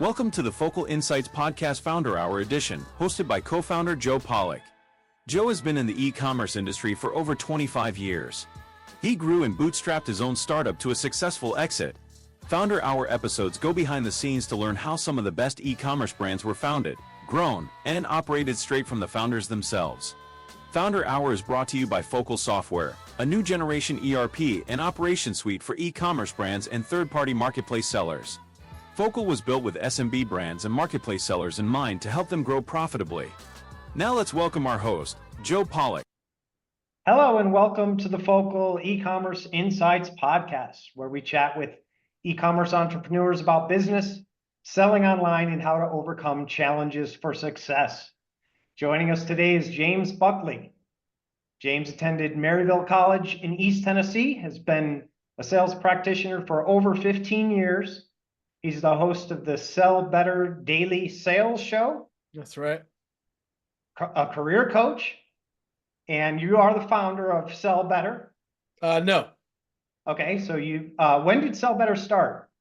Welcome to the Focal Insights Podcast Founder Hour edition, hosted by co-founder Joe Pollock. Joe has been in the e-commerce industry for over 25 years. He grew and bootstrapped his own startup to a successful exit. Founder Hour episodes go behind the scenes to learn how some of the best e-commerce brands were founded, grown, and operated straight from the founders themselves. Founder Hour is brought to you by Focal Software, a new generation ERP and operation suite for e-commerce brands and third-party marketplace sellers. Focal was built with SMB brands and marketplace sellers in mind to help them grow profitably. Now let's welcome our host, Joe Pollock. Hello and welcome to the Focal E-commerce Insights Podcast, where we chat with e-commerce entrepreneurs about business, selling online, and how to overcome challenges for success. Joining us today is James Buckley. James attended Maryville College in East Tennessee, has been a sales practitioner for over 15 years. He's the host of the Sell Better Daily Sales Show. That's right. A career coach. And you are the founder of Sell Better. No. Okay, so when did Sell Better start?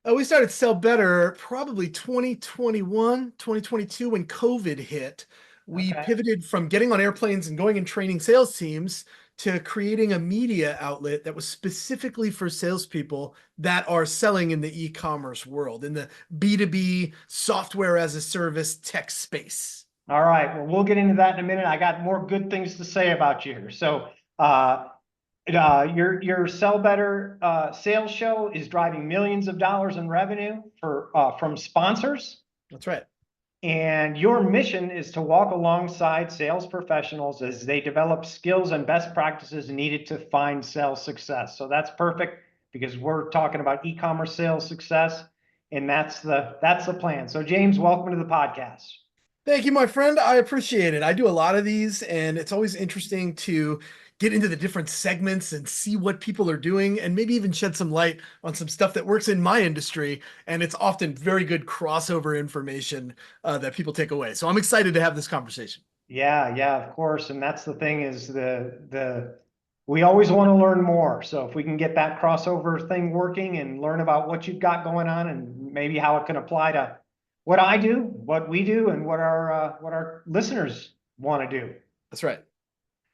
We started Sell Better probably 2021, 2022 when COVID hit. We pivoted from getting on airplanes and going and training sales teams to creating a media outlet that was specifically for salespeople that are selling in the e-commerce world, in the B2B software as a service tech space. All right, well, we'll get into that in a minute. I got more good things to say about you here. So your Sell Better sales show is driving millions of dollars in revenue from sponsors. That's right. And your mission is to walk alongside sales professionals as they develop skills and best practices needed to find sales success. So that's perfect because we're talking about e-commerce sales success, and that's the plan. So James, welcome to the podcast. Thank you, my friend. I appreciate it. I do a lot of these, and it's always interesting to get into the different segments and see what people are doing and maybe even shed some light on some stuff that works in my industry. And it's often very good crossover information that people take away. So I'm excited to have this conversation. Yeah, of course. And that's the thing is we always want to learn more. So if we can get that crossover thing working and learn about what you've got going on and maybe how it can apply to what I do, what we do, and what our listeners want to do. That's right.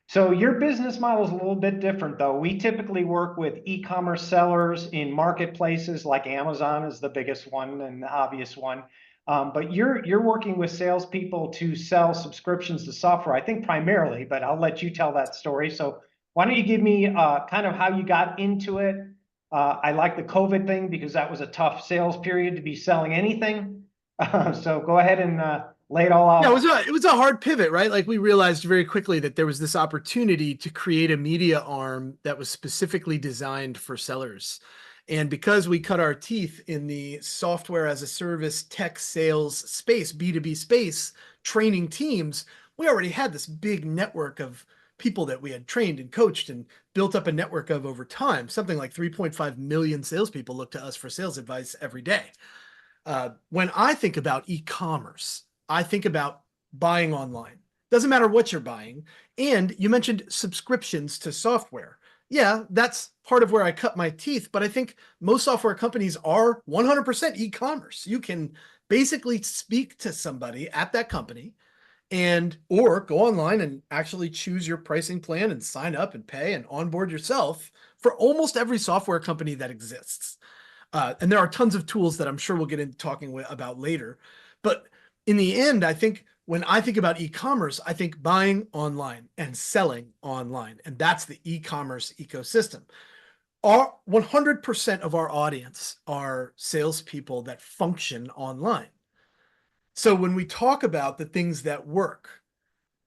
So your business model is a little bit different, though. We typically work with e-commerce sellers in marketplaces like Amazon is the biggest one and the obvious one. But you're working with salespeople to sell subscriptions to software, I think primarily, but I'll let you tell that story. So why don't you give me kind of how you got into it? I like the COVID thing because that was a tough sales period to be selling anything. So go ahead and lay it all out. Yeah, it was a hard pivot, right? Like we realized very quickly that there was this opportunity to create a media arm that was specifically designed for sellers. And because we cut our teeth in the software as a service tech sales space, B2B space, training teams, we already had this big network of people that we had trained and coached and built up a network of over time. Something like 3.5 million salespeople look to us for sales advice every day. When I think about e-commerce, I think about buying online. Doesn't matter what you're buying. And you mentioned subscriptions to software. Yeah, that's part of where I cut my teeth, but I think most software companies are 100% e-commerce. You can basically speak to somebody at that company or go online and actually choose your pricing plan and sign up and pay and onboard yourself for almost every software company that exists. And there are tons of tools that I'm sure we'll get into talking about later. But in the end, I think when I think about e-commerce, I think buying online and selling online. And that's the e-commerce ecosystem. 100% of our audience are salespeople that function online. So when we talk about the things that work,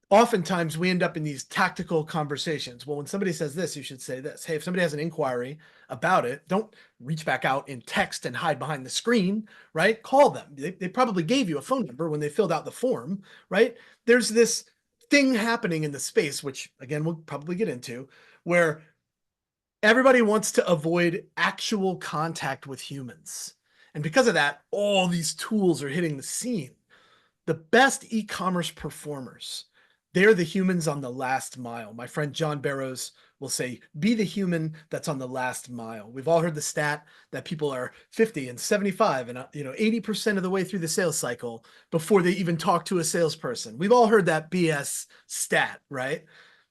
oftentimes we end up in these tactical conversations. Well, when somebody says this, you should say this. Hey, if somebody has an inquiry about it, don't reach back out in text and hide behind the screen, right? Call them. They probably gave you a phone number when they filled out the form, right? There's this thing happening in the space, which again, we'll probably get into, where everybody wants to avoid actual contact with humans. And because of that, all these tools are hitting the scene. The best e-commerce performers, they're the humans on the last mile. My friend John Barrows will say, be the human that's on the last mile. We've all heard the stat that people are 50 and 75 and 80% of the way through the sales cycle before they even talk to a salesperson. We've all heard that BS stat, right?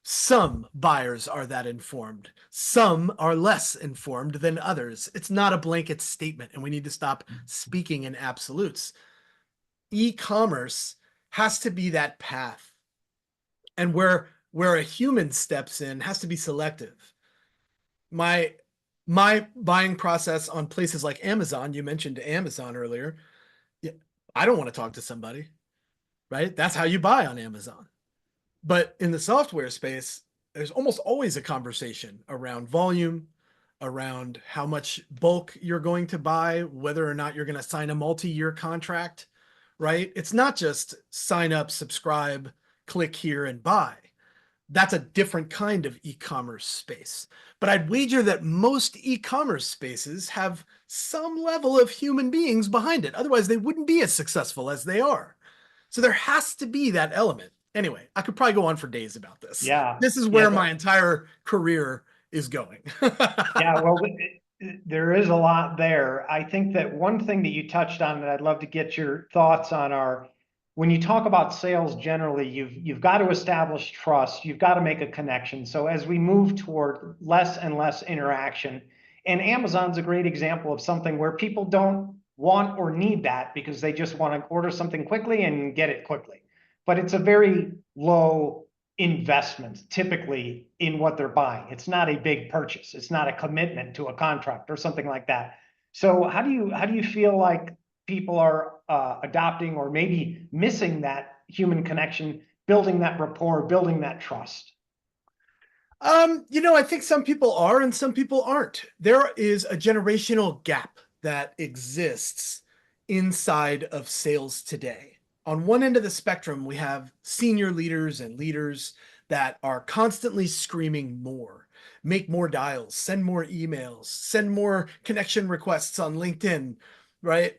Some buyers are that informed. Some are less informed than others. It's not a blanket statement, and we need to stop speaking in absolutes. E-commerce has to be that path. And where a human steps in has to be selective. My buying process on places like Amazon, you mentioned Amazon earlier. Yeah, I don't want to talk to somebody, right? That's how you buy on Amazon. But in the software space, there's almost always a conversation around volume, around how much bulk you're going to buy, whether or not you're going to sign a multi-year contract, right? It's not just sign up, subscribe, click here and buy. That's a different kind of e-commerce space. But I'd wager that most e-commerce spaces have some level of human beings behind it. Otherwise, they wouldn't be as successful as they are. So there has to be that element. Anyway, I could probably go on for days about this. Yeah. This is where my entire career is going. Yeah, well, there is a lot there. I think that one thing that you touched on that I'd love to get your thoughts on are when you talk about sales generally, you've got to establish trust, you've got to make a connection. So as we move toward less and less interaction, and Amazon's a great example of something where people don't want or need that because they just want to order something quickly and get it quickly. But it's a very low investment typically in what they're buying. It's not a big purchase. It's not a commitment to a contract or something like that. So how do you feel like people are adopting or maybe missing that human connection, building that rapport, building that trust? I think some people are and some people aren't. There is a generational gap that exists inside of sales today. On one end of the spectrum, we have senior leaders and leaders that are constantly screaming more, make more dials, send more emails, send more connection requests on LinkedIn, right?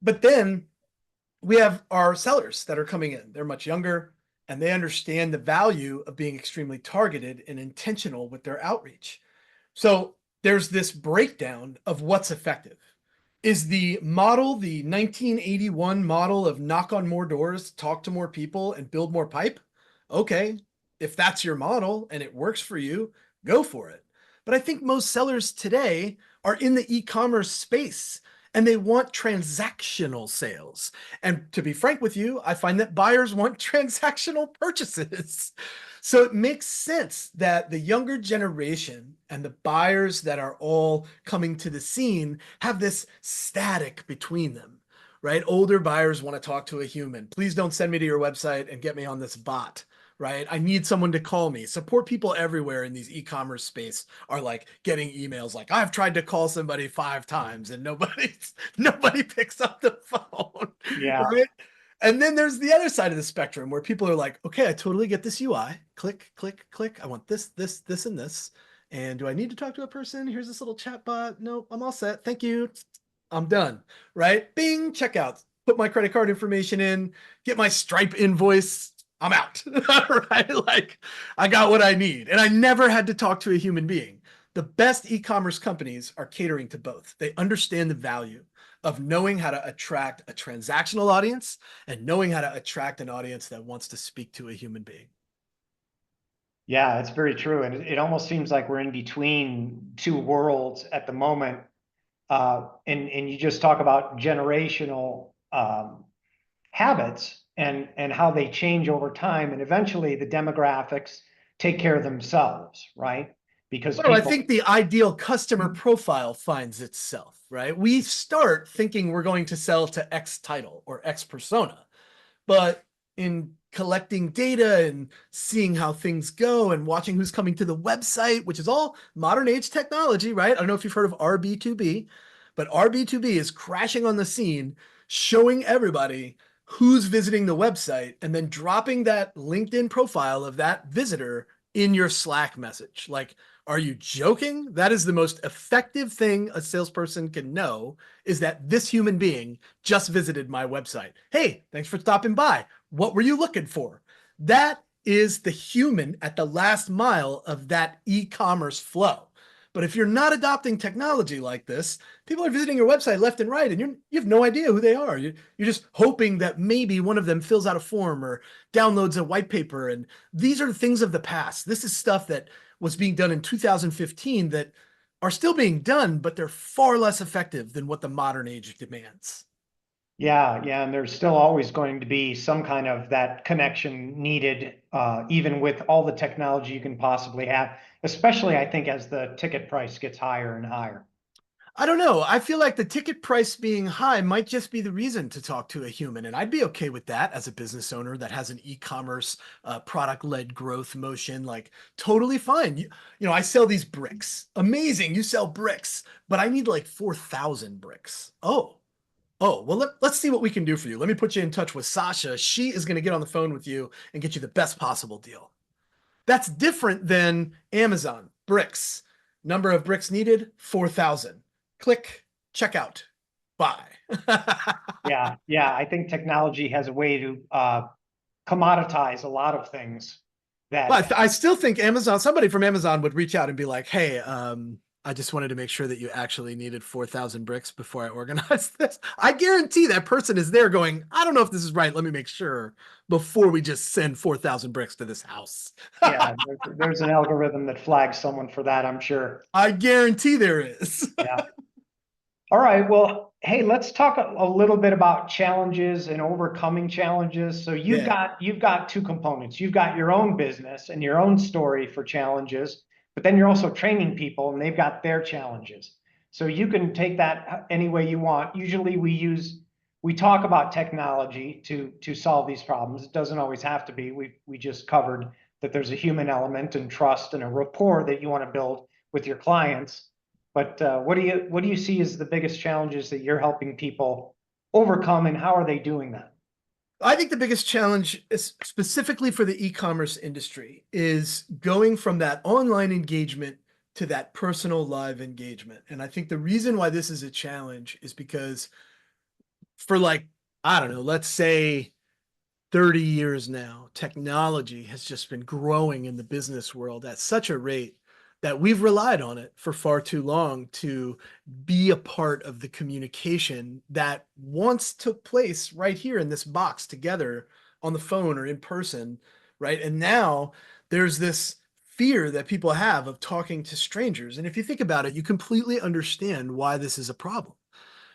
But then we have our sellers that are coming in. They're much younger and they understand the value of being extremely targeted and intentional with their outreach. So there's this breakdown of what's effective. Is the model the 1981 model of knock on more doors, talk to more people, and build more pipe? Okay, if that's your model and it works for you, go for it. But I think most sellers today are in the e-commerce space and they want transactional sales. And to be frank with you, I find that buyers want transactional purchases. So it makes sense that the younger generation and the buyers that are all coming to the scene have this static between them, right? Older buyers want to talk to a human. Please don't send me to your website and get me on this bot, right? I need someone to call me. Support people everywhere in these e-commerce space are like getting emails like, I've tried to call somebody 5 times and nobody picks up the phone. Yeah. Right? And then there's the other side of the spectrum where people are like, okay, I totally get this UI. Click, click, click. I want this, this, this, and this. And do I need to talk to a person? Here's this little chat bot. Nope, I'm all set. Thank you. I'm done. Right? Bing, checkout. Put my credit card information in, get my Stripe invoice. I'm out. Right? Like I got what I need. And I never had to talk to a human being. The best e-commerce companies are catering to both. They understand the value of knowing how to attract a transactional audience and knowing how to attract an audience that wants to speak to a human being. Yeah, it's very true. And it almost seems like we're in between two worlds at the moment. And you just talk about generational habits and how they change over time. And eventually the demographics take care of themselves, right? Because I think the ideal customer profile finds itself, right? We start thinking we're going to sell to X title or X persona, but in collecting data and seeing how things go and watching who's coming to the website, which is all modern age technology, right? I don't know if you've heard of RB2B, but RB2B is crashing on the scene, showing everybody who's visiting the website and then dropping that LinkedIn profile of that visitor in your Slack message. Like, are you joking? That is the most effective thing a salesperson can know, is that this human being just visited my website. Hey, thanks for stopping by. What were you looking for? That is the human at the last mile of that e-commerce flow. But if you're not adopting technology like this, people are visiting your website left and right, and you have no idea who they are. You're just hoping that maybe one of them fills out a form or downloads a white paper. And these are things of the past. This is stuff that was being done in 2015 that are still being done, but they're far less effective than what the modern age demands. Yeah, yeah, and there's still always going to be some kind of that connection needed, even with all the technology you can possibly have, especially I think as the ticket price gets higher and higher. I don't know. I feel like the ticket price being high might just be the reason to talk to a human. And I'd be okay with that as a business owner that has an e-commerce product-led growth motion. Like, totally fine. I sell these bricks. Amazing. You sell bricks, but I need like 4,000 bricks. Well, let's see what we can do for you. Let me put you in touch with Sasha. She is going to get on the phone with you and get you the best possible deal. That's different than Amazon. Bricks. Number of bricks needed, 4,000. Click, checkout, buy. Yeah, yeah, I think technology has a way to commoditize a lot of things that, But I still think somebody from Amazon would reach out and be like, hey, I just wanted to make sure that you actually needed 4,000 bricks before I organized this. I guarantee that person is there going, I don't know if this is right. Let me make sure before we just send 4,000 bricks to this house. yeah, there's an algorithm that flags someone for that, I'm sure. I guarantee there is. Yeah. All right. Well, hey, let's talk a little bit about challenges and overcoming challenges. So you've got two components. You've got your own business and your own story for challenges, but then you're also training people and they've got their challenges. So you can take that any way you want. Usually we talk about technology to solve these problems. It doesn't always have to be. We just covered that there's a human element and trust and a rapport that you want to build with your clients. But what do you see as the biggest challenges that you're helping people overcome, and how are they doing that? I think the biggest challenge is specifically for the e-commerce industry is going from that online engagement to that personal live engagement. And I think the reason why this is a challenge is because for I don't know, let's say 30 years now, technology has just been growing in the business world at such a rate that we've relied on it for far too long to be a part of the communication that once took place right here in this box together on the phone or in person, right? And now there's this fear that people have of talking to strangers. And if you think about it, you completely understand why this is a problem.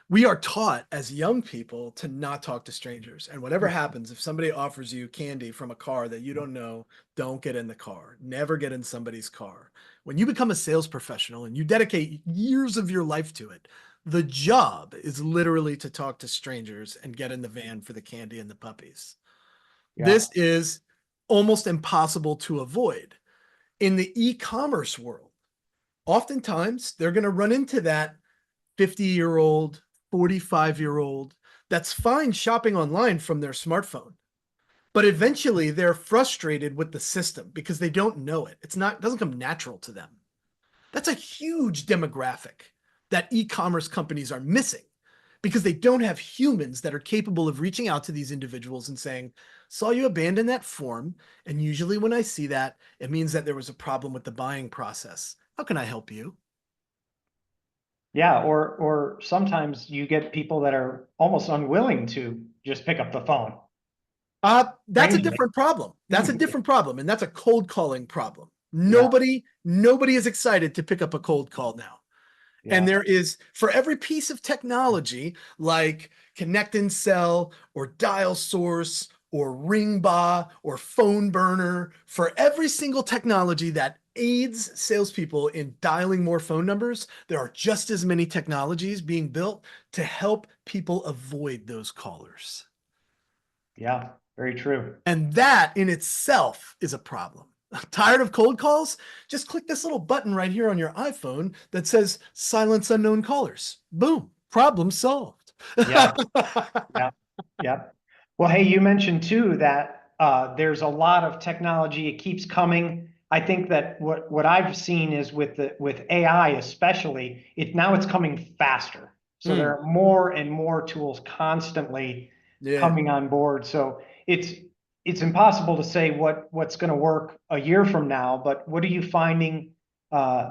We are taught as young people to not talk to strangers. And whatever happens, if somebody offers you candy from a car that you don't know, don't get in the car. Never get in somebody's car. When you become a sales professional and you dedicate years of your life to it, the job is literally to talk to strangers and get in the van for the candy and the puppies. Yeah. This is almost impossible to avoid. In the e-commerce world, oftentimes they're going to run into that 50-year-old, 45-year-old that's fine shopping online from their smartphone. But eventually they're frustrated with the system because they don't know it. It doesn't come natural to them. That's a huge demographic that e-commerce companies are missing because they don't have humans that are capable of reaching out to these individuals and saying, saw you abandon that form. And usually when I see that, it means that there was a problem with the buying process. How can I help you? Yeah, or sometimes you get people that are almost unwilling to just pick up the phone. That's a Strangely. different problem. That's a different problem. And that's a cold calling problem. Yeah. Nobody is excited to pick up a cold call now. Yeah. And there is, for every piece of technology like Connect and Sell or Dial Source or Ringba or Phone Burner, for every single technology that aids salespeople in dialing more phone numbers, there are just as many technologies being built to help people avoid those callers. Yeah, very true. And that in itself is a problem. Tired of cold calls? Just click this little button right here on your iPhone that says silence unknown callers. Boom, problem solved. Yeah. Yeah. Yeah. Well, hey, you mentioned too that there's a lot of technology. It keeps coming. I think that what I've seen is with AI especially, it's coming faster. So there are more and more tools constantly Yeah. coming on board. So it's impossible to say what's going to work a year from now, but what are you finding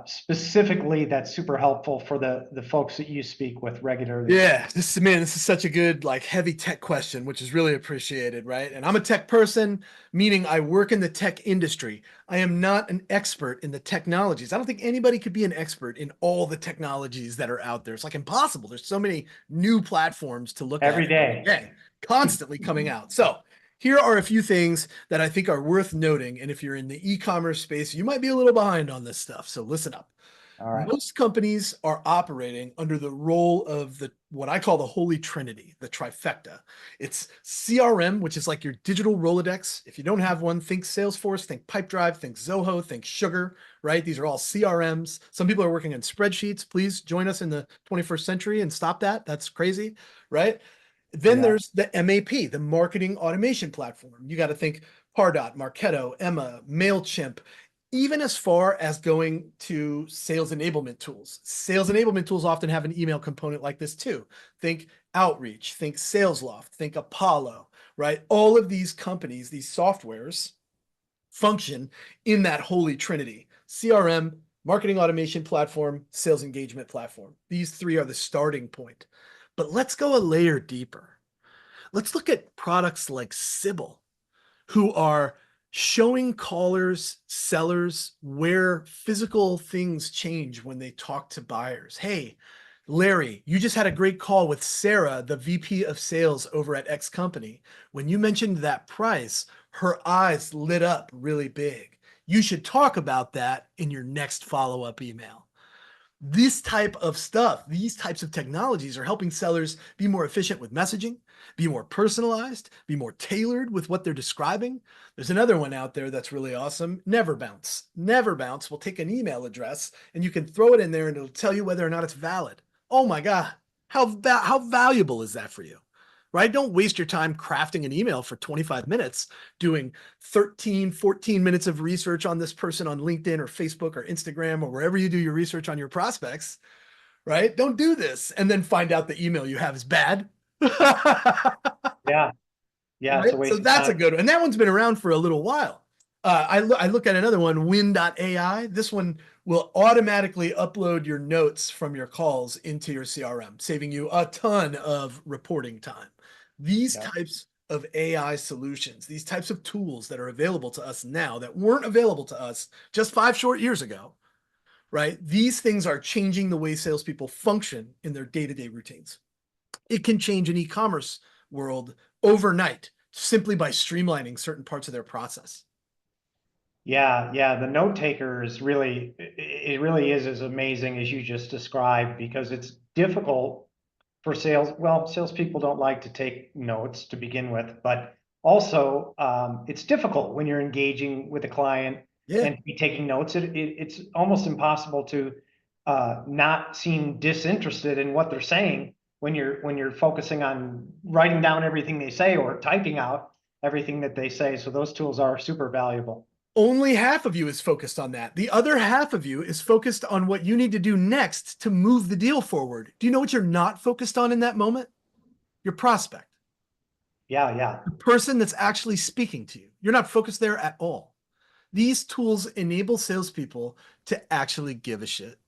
specifically that's super helpful for the folks that you speak with regularly? Yeah, this is such a good, like, heavy tech question, which is really appreciated, right? And I'm a tech person, meaning I work in the tech industry. I am not an expert in the technologies. I don't think anybody could be an expert in all the technologies that are out there. It's like impossible. There's so many new platforms to look at Every every day. day, constantly coming out. So here are a few things that I think are worth noting. And if you're in the e-commerce space, you might be a little behind on this stuff. So listen up. All right. Most companies are operating under the role of the what I call the holy trinity, the trifecta. It's CRM, which is like your digital Rolodex. If you don't have one, think Salesforce, think Pipedrive, think Zoho, think Sugar, right? These are all CRMs. Some people are working on spreadsheets. Please join us in the 21st century and stop that. That's crazy, right? Then there's the MAP, the marketing automation platform. You got to think Pardot, Marketo, Emma, MailChimp, even as far as going to sales enablement tools. Sales enablement tools often have an email component like this too. Think Outreach, think SalesLoft, think Apollo, right? All of these companies, these softwares function in that holy trinity: CRM, marketing automation platform, sales engagement platform. These three are the starting point. But let's go a layer deeper. Let's look at products like Sybil, who are showing callers, sellers, where physical things change when they talk to buyers. Hey, Larry, you just had a great call with Sarah, the VP of sales over at X company. When you mentioned that price, her eyes lit up really big. You should talk about that in your next follow-up email. This type of stuff, these types of technologies are helping sellers be more efficient with messaging, be more personalized, be more tailored with what they're describing. There's another one out there that's really awesome: Never Bounce. Never Bounce will take an email address and you can throw it in there and it'll tell you whether or not it's valid. Oh my God, how valuable is that for you? Right? Don't waste your time crafting an email for 25 minutes, doing 13, 14 minutes of research on this person on LinkedIn or Facebook or Instagram or wherever you do your research on your prospects, right? Don't do this and then find out the email you have is bad. Yeah. Yeah. It's a Right? So waste of that's a time. good one. And that one's been around for a little while. I look at another one, Win.ai. This one will automatically upload your notes from your calls into your CRM, saving you a ton of reporting time. These Yeah. types of AI solutions, these types of tools that are available to us now that weren't available to us just 5 short years ago, right? These things are changing the way salespeople function in their day-to-day routines. It can change an e-commerce world overnight simply by streamlining certain parts of their process. Yeah, yeah, the note taker is really, it really is as amazing as you just described, because it's difficult for sales. Well, salespeople don't like to take notes to begin with, but also it's difficult when you're engaging with a client Yeah. and be taking notes. It's almost impossible to not seem disinterested in what they're saying when you're focusing on writing down everything they say or typing out everything that they say. So those tools are super valuable. Only half of you is focused on that. The other half of you is focused on what you need to do next to move the deal forward. Do you know what you're not focused on in that moment? Your prospect, Yeah, yeah, the person that's actually speaking to you. You're not focused there at all. These tools enable salespeople to actually give a shit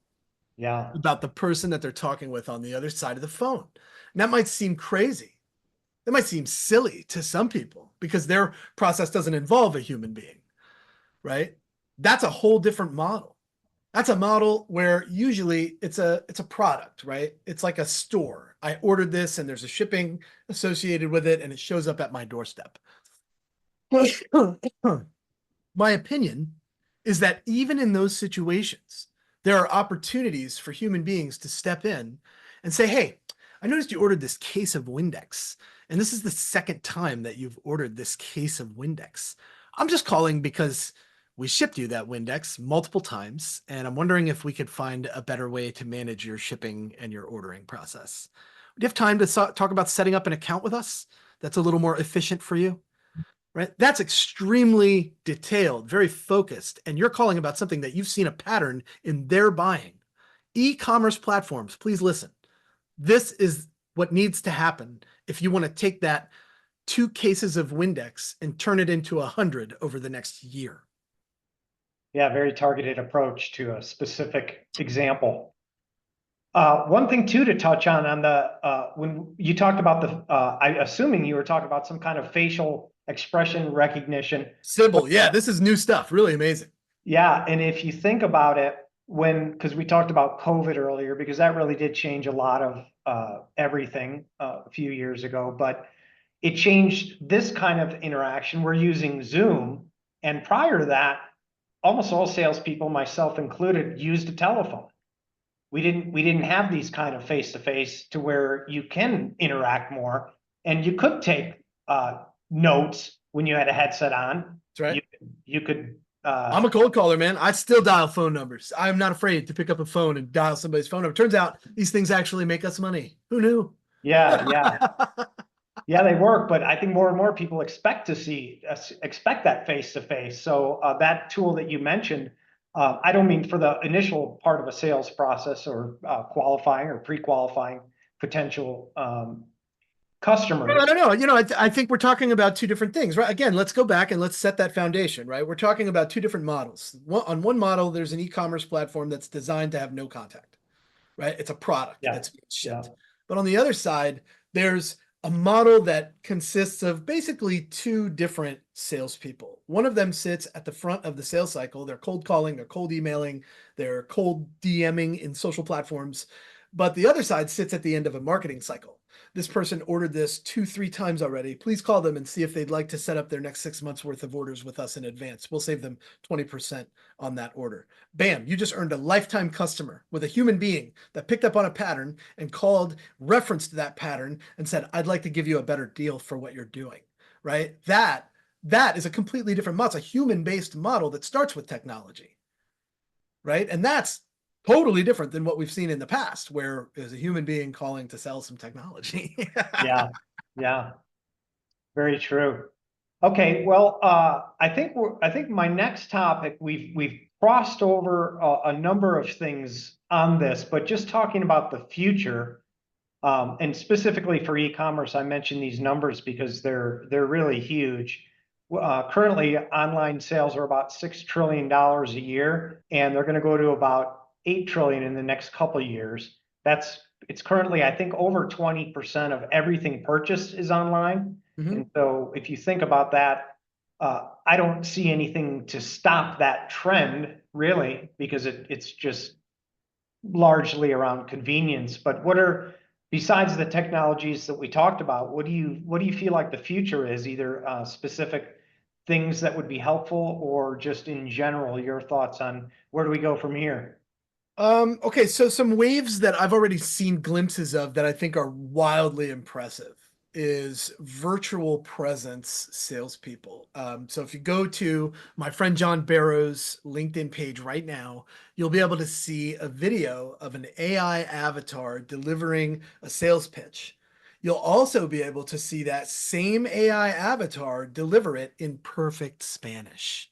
yeah. about the person that they're talking with on the other side of the phone. And that might seem crazy. That might seem silly to some people because their process doesn't involve a human being, right? That's a whole different model. That's a model where usually it's a product, right? It's like a store. I ordered this and there's a shipping associated with it and it shows up at my doorstep. My opinion is that even in those situations, there are opportunities for human beings to step in and say, hey, I noticed you ordered this case of Windex, and this is the second time that you've ordered this case of Windex. I'm just calling because we shipped you that Windex multiple times, and I'm wondering if we could find a better way to manage your shipping and your ordering process. Do you have time to talk about setting up an account with us that's a little more efficient for you? Right? That's extremely detailed, very focused, and you're calling about something that you've seen a pattern in their buying. E-commerce platforms, please listen. This is what needs to happen if you want to take that 2 cases of Windex and turn it into 100 over the next year. Yeah, very targeted approach to a specific example. One thing too to touch on the when you talked about the I assuming you were talking about some kind of facial expression recognition. Sybil, yeah, this is new stuff, really amazing. Yeah, and if you think about it, because we talked about COVID earlier, because that really did change a lot of everything a few years ago, but it changed this kind of interaction. We're using Zoom, and prior to that, almost all salespeople, myself included, used a telephone. We didn't have these kind of face-to-face to where you can interact more, and you could take notes when you had a headset on. That's right. You could. I'm a cold caller, man. I still dial phone numbers. I'm not afraid to pick up a phone and dial somebody's phone number. Turns out these things actually make us money. Who knew? Yeah. Yeah, they work, but I think more and more people expect that face-to-face. So that tool that you mentioned, I don't mean for the initial part of a sales process or qualifying or pre-qualifying potential customers. I don't know. I think we're talking about 2 different things, right? Again, let's go back and let's set that foundation, right? We're talking about 2 different models. On one model, there's an e-commerce platform that's designed to have no contact, right? It's a product that's being shipped. But on the other side, there's a model that consists of basically 2 different salespeople. One of them sits at the front of the sales cycle. They're cold calling, they're cold emailing, they're cold DMing in social platforms. But the other side sits at the end of a marketing cycle. This person ordered this 2-3 times already. Please call them and see if they'd like to set up their next 6 months worth of orders with us in advance. We'll save them 20% on that order. Bam, you just earned a lifetime customer with a human being that picked up on a pattern and called, referenced that pattern and said, I'd like to give you a better deal for what you're doing, right? That is a completely different model. It's a human-based model that starts with technology, right? And that's totally different than what we've seen in the past, where there's a human being calling to sell some technology. Yeah, very true. Okay, well, I think my next topic, we've crossed over a number of things on this, but just talking about the future, and specifically for e-commerce, I mentioned these numbers because they're really huge. Currently, online sales are about $6 trillion a year, and they're going to go to about 8 trillion in the next couple of years. It's currently, I think, over 20% of everything purchased is online. And so if you think about that, I don't see anything to stop that trend really, because it's just largely around convenience. But besides the technologies that we talked about, what do you feel like the future is, either specific things that would be helpful or just in general, your thoughts on where do we go from here? Okay, so some waves that I've already seen glimpses of that I think are wildly impressive is virtual presence salespeople. So if you go to my friend John Barrow's LinkedIn page right now, you'll be able to see a video of an AI avatar delivering a sales pitch. You'll also be able to see that same AI avatar deliver it in perfect Spanish.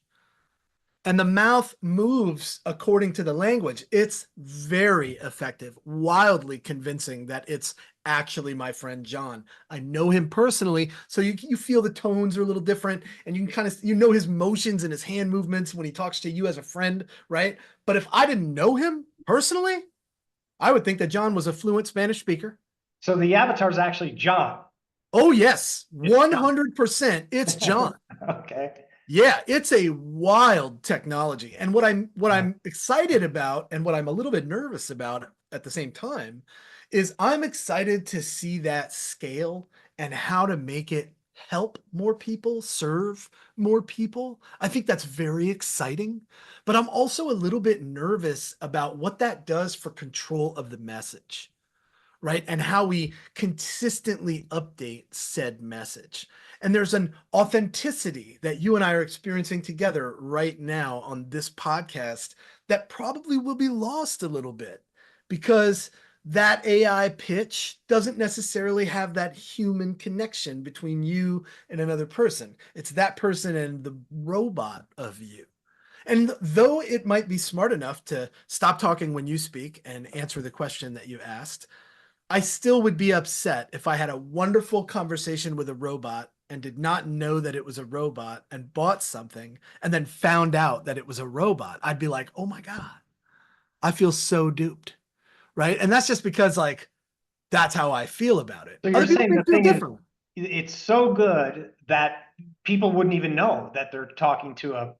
And the mouth moves according to the language. It's very effective, wildly convincing that it's actually my friend John. I know him personally, so you feel the tones are a little different, and you can kind of his motions and his hand movements when he talks to you as a friend, right? But if I didn't know him personally, I would think that John was a fluent Spanish speaker. So the avatar is actually John. Oh yes, 100%. It's John. Okay. Yeah, it's a wild technology. And what I'm excited about, and what I'm a little bit nervous about at the same time, is I'm excited to see that scale and how to make it help more people, serve more people. I think that's very exciting, but I'm also a little bit nervous about what that does for control of the message, right? And how we consistently update said message. And there's an authenticity that you and I are experiencing together right now on this podcast that probably will be lost a little bit, because that AI pitch doesn't necessarily have that human connection between you and another person. It's that person and the robot of you. And though it might be smart enough to stop talking when you speak and answer the question that you asked, I still would be upset if I had a wonderful conversation with a robot and did not know that it was a robot and bought something and then found out that it was a robot, I'd be like, oh my God, I feel so duped. Right. And that's just because like, that's how I feel about it. So you're Other people saying may the feel thing is, differently. it's so good that people wouldn't even know that they're talking to a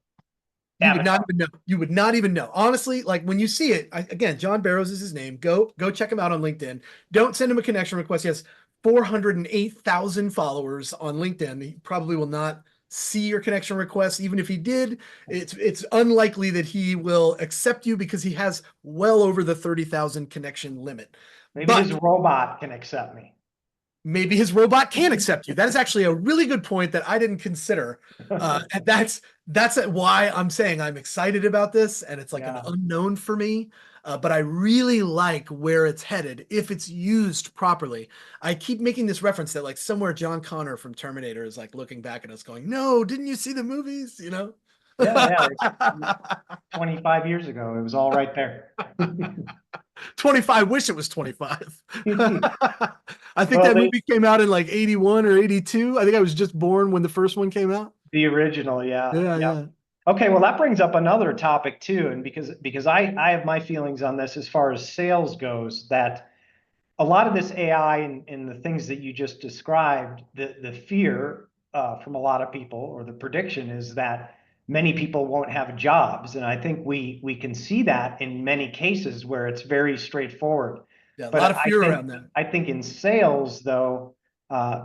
You would not avatar. even know. You would not even know. Honestly, like when you see it, again, John Barrows is his name. Go check him out on LinkedIn. Don't send him a connection request. He has 408,000 followers on LinkedIn. He probably will not see your connection request. Even if he did, it's unlikely that he will accept you because he has well over the 30,000 connection limit. Maybe his But robot can accept me. maybe his robot can accept you. That is actually a really good point that I didn't consider. And that's why I'm saying I'm excited about this, and it's like an Yeah. unknown for me. But I really like where it's headed if it's used properly. I keep making this reference that like somewhere John Connor from Terminator is like looking back at us going, no, didn't you see the movies? You know? Yeah, yeah. 25 years ago, it was all right there. 25, wish it was 25. I think Well, that movie came out in like 81 or 82. I think I was just born when the first one came out. the original, yeah, Yeah, yeah. yeah. Okay, well, that brings up another topic too, and because I have my feelings on this as far as sales goes, that a lot of this AI and the things that you just described, the fear from a lot of people, or the prediction is that many people won't have jobs, and I think we can see that in many cases where it's very straightforward. Yeah, a But lot of fear around that. I think in sales though,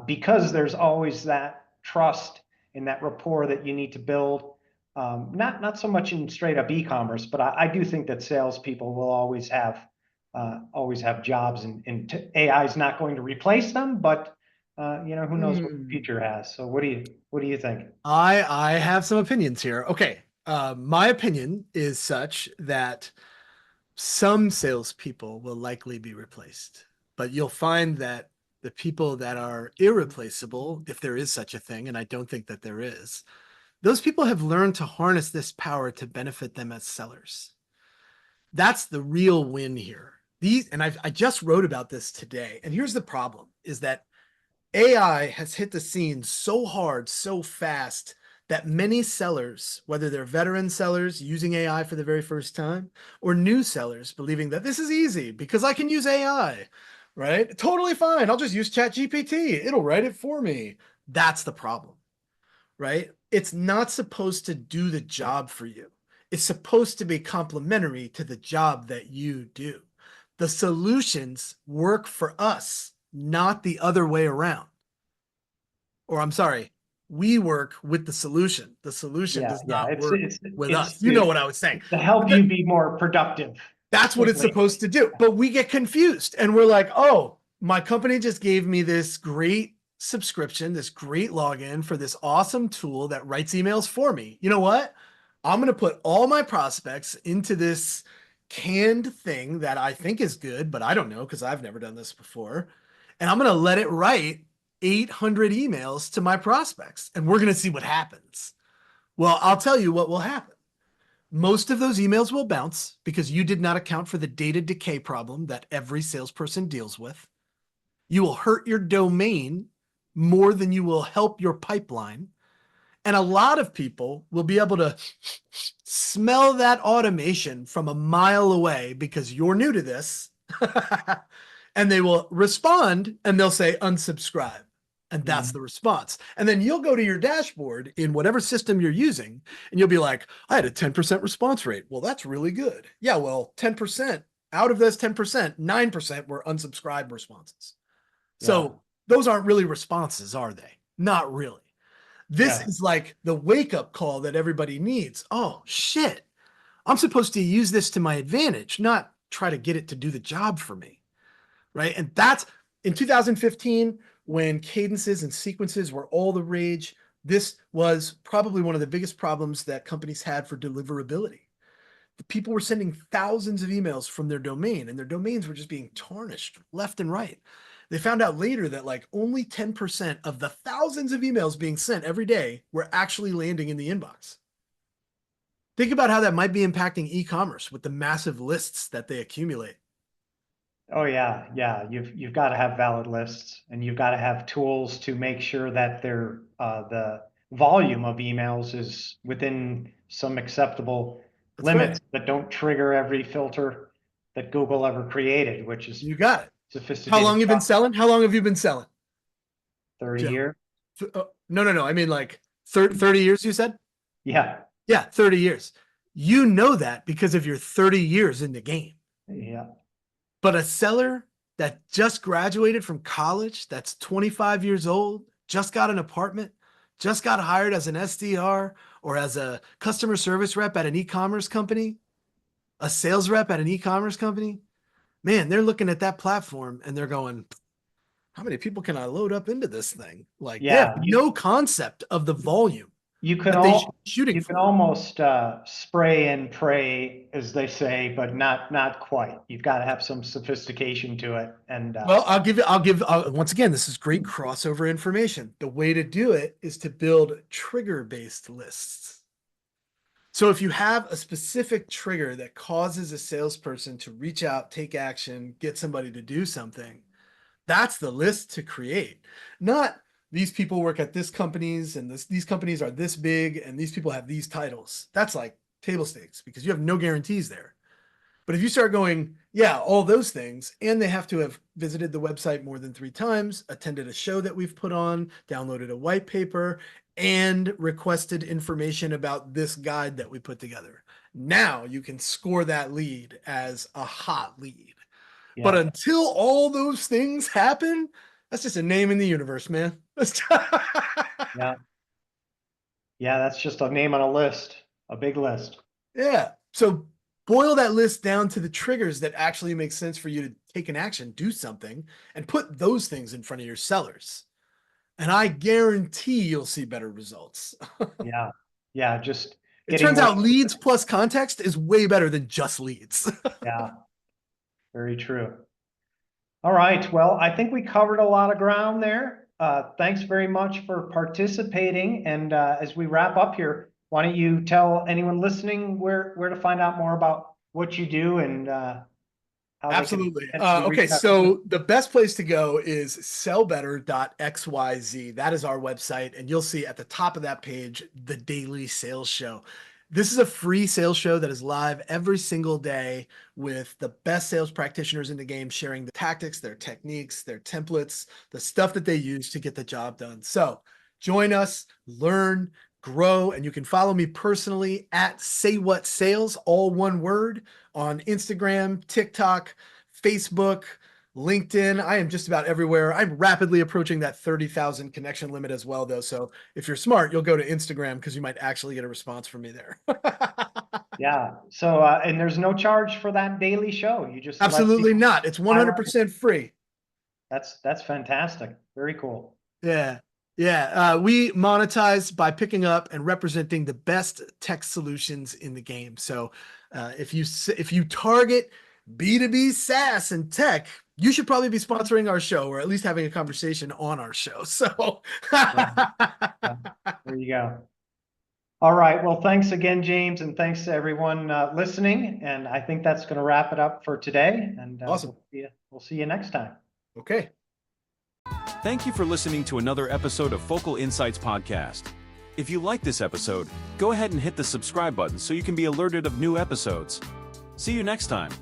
because there's always that trust and that rapport that you need to build. Not so much in straight up e-commerce, but I do think that salespeople will always have jobs, and AI is not going to replace them, but who knows what the future has. So what do you think? I have some opinions here. Okay. My opinion is such that some salespeople will likely be replaced, but you'll find that the people that are irreplaceable, if there is such a thing, and I don't think that there is, those people have learned to harness this power to benefit them as sellers. That's the real win here. I just wrote about this today. And here's the problem is that AI has hit the scene so hard, so fast that many sellers, whether they're veteran sellers using AI for the very first time or new sellers believing that this is easy because I can use AI, right? Totally fine. I'll just use ChatGPT. It'll write it for me. That's the problem, right? It's not supposed to do the job for you. It's supposed to be complementary to the job that you do. The solutions work for us, not the other way around. Or I'm sorry, we work with the solution. The solution Yeah, does yeah, not it's work it's with it's us. You know what I was saying. to help you be more productive. That's what it's Simply. supposed to do. But we get confused and we're like, oh, my company just gave me this great subscription, this great login for this awesome tool that writes emails for me. You know what? I'm going to put all my prospects into this canned thing that I think is good, but I don't know because I've never done this before. And I'm going to let it write 800 emails to my prospects and we're going to see what happens. Well, I'll tell you what will happen. Most of those emails will bounce because you did not account for the data decay problem that every salesperson deals with. You will hurt your domain more than you will help your pipeline. And a lot of people will be able to smell that automation from a mile away because you're new to this. And they will respond and they'll say unsubscribe. And that's the response. And then you'll go to your dashboard in whatever system you're using and you'll be like, I had a 10% response rate. Well, that's really good. Yeah, well, 10% out of those 10%, 9% were unsubscribed responses. So those aren't really responses, are they? Not really. This is like the wake-up call that everybody needs. Oh, shit. I'm supposed to use this to my advantage, not try to get it to do the job for me. Right. And that's in 2015, when cadences and sequences were all the rage. This was probably one of the biggest problems that companies had for deliverability. The people were sending thousands of emails from their domain and their domains were just being tarnished left and right. They found out later that like only 10% of the thousands of emails being sent every day were actually landing in the inbox. Think about how that might be impacting e-commerce with the massive lists that they accumulate. Oh yeah, yeah. You've got to have valid lists, and you've got to have tools to make sure that the volume of emails is within some acceptable That's right. limits that don't trigger every filter that Google ever created, which is You got it. How sophisticated long you been stuff. selling? How long have you been selling, 30 Joe? years. No, no, no. I mean like 30 years, you said? Yeah, Yeah, 30 years. You know that because of your 30 years in the game. yeah, But a seller that just graduated from college, that's 25 years old, just got an apartment, just got hired as an SDR or as a customer service rep at an e-commerce company, a sales rep at an e-commerce company, man, they're looking at that platform and they're going, how many people can I load up into this thing? Like they have yeah. no concept of the volume You can that they should all be shooting you can for. almost spray and pray, as they say, but not quite. You've got to have some sophistication to it. And Well, once again, this is great crossover information. The way to do it is to build trigger-based lists. So if you have a specific trigger that causes a salesperson to reach out, take action, get somebody to do something, that's the list to create. Not these people work at this companies and these companies are this big and these people have these titles. That's like table stakes because you have no guarantees there. But if you start going, yeah, all those things, and they have to have visited the website more than 3 times, attended a show that we've put on, downloaded a white paper, and requested information about this guide that we put together. Now you can score that lead as a hot lead. But yeah, until all those things happen, that's just a name in the universe, man. yeah, yeah. That's just a name on a list, a big list. Yeah. So boil that list down to the triggers that actually make sense for you to take an action, do something, and put those things in front of your sellers. And I guarantee you'll see better results. Yeah, yeah. Just It getting turns more. out leads plus context is way better than just leads. Yeah, very true. All right. Well, I think we covered a lot of ground there. Thanks very much for participating. And as we wrap up here, why don't you tell anyone listening where to find out more about what you do and how they can Absolutely. potentially reach Okay, out to you? so the best place to go is sellbetter.xyz. That is our website, and you'll see at the top of that page the daily sales show. This is a free sales show that is live every single day with the best sales practitioners in the game sharing the tactics, their techniques, their templates, the stuff that they use to get the job done. So join us, learn, grow, and you can follow me personally at Say What Sales, all one word, on Instagram, TikTok, Facebook, LinkedIn. I am just about everywhere. I'm rapidly approaching that 30,000 connection limit as well, though. So if you're smart, you'll go to Instagram because you might actually get a response from me there. Yeah. So and there's no charge for that daily show. You just let Absolutely people not. It's highlight. 100% free. That's fantastic. Very cool. Yeah. Yeah. We monetize by picking up and representing the best tech solutions in the game. So if you target B2B SaaS and tech, you should probably be sponsoring our show or at least having a conversation on our show. So Yeah, yeah. There you go. All right. Well, thanks again, James, and thanks to everyone listening. And I think that's going to wrap it up for today. And awesome. we'll see you next time. Okay. Thank you for listening to another episode of Focal Insights Podcast. If you like this episode, go ahead and hit the subscribe button so you can be alerted of new episodes. See you next time.